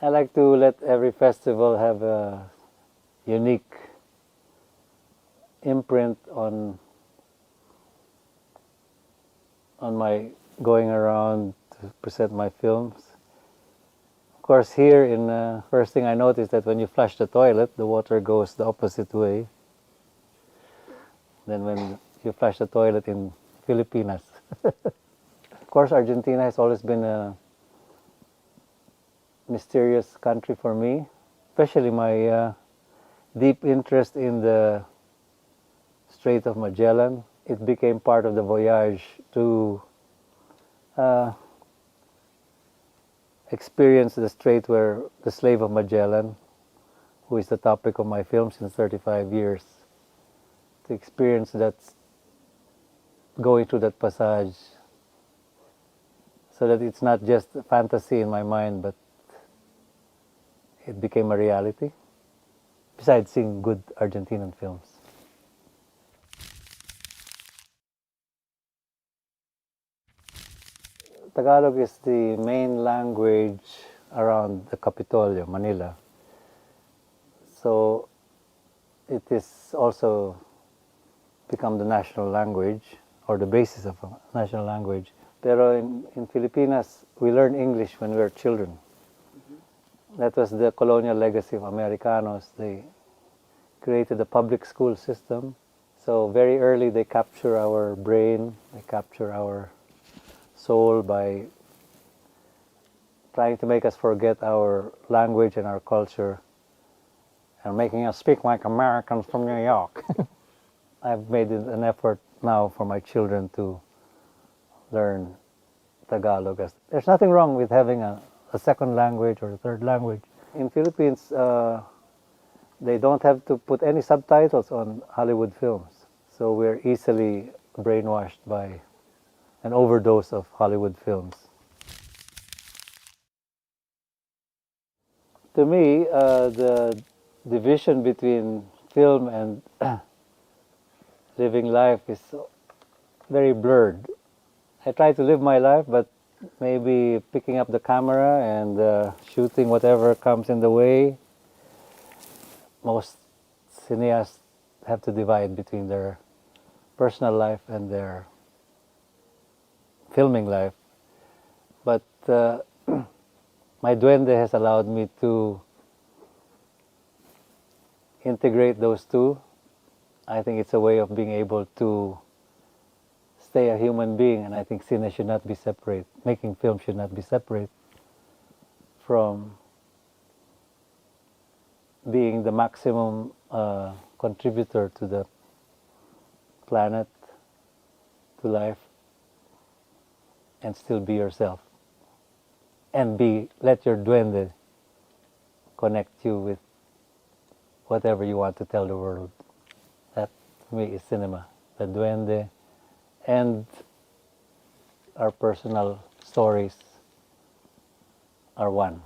I like to let every festival have a unique imprint on my going around to present my films. Of course, here in first thing I noticed that when you flush the toilet, the water goes the opposite way than when you flush the toilet in Filipinas. Of course, Argentina has always been a mysterious country for me, especially my deep interest in the Strait of Magellan. It became part of the voyage to experience the strait where the slave of Magellan, who is the topic of my film since 35 years, to experience that, going through that passage, so that it's not just a fantasy in my mind, but it became a reality, besides seeing good Argentinian films. Tagalog is the main language around the Capitolio, Manila. So it is also become the national language, or the basis of a national language. Pero in Filipinas, we learn English when we were children. That was the colonial legacy of Americanos. They created a public school system. So very early they capture our brain, they capture our soul by trying to make us forget our language and our culture and making us speak like Americans from New York. I've made it an effort now for my children to learn Tagalog. There's nothing wrong with having a second language or a third language. In Philippines, they don't have to put any subtitles on Hollywood films. So we're easily brainwashed by an overdose of Hollywood films. To me, the division between film and living life is very blurred. I try to live my life, but maybe picking up the camera and shooting whatever comes in the way. Most cineasts have to divide between their personal life and their filming life. But my duende has allowed me to integrate those two. I think it's a way of being able to stay a human being, and I think cine should not be separate. Making film should not be separate from being the maximum contributor to the planet, to life, and still be yourself. And let your duende connect you with whatever you want to tell the world. That, to me, is cinema. The duende and our personal stories are one.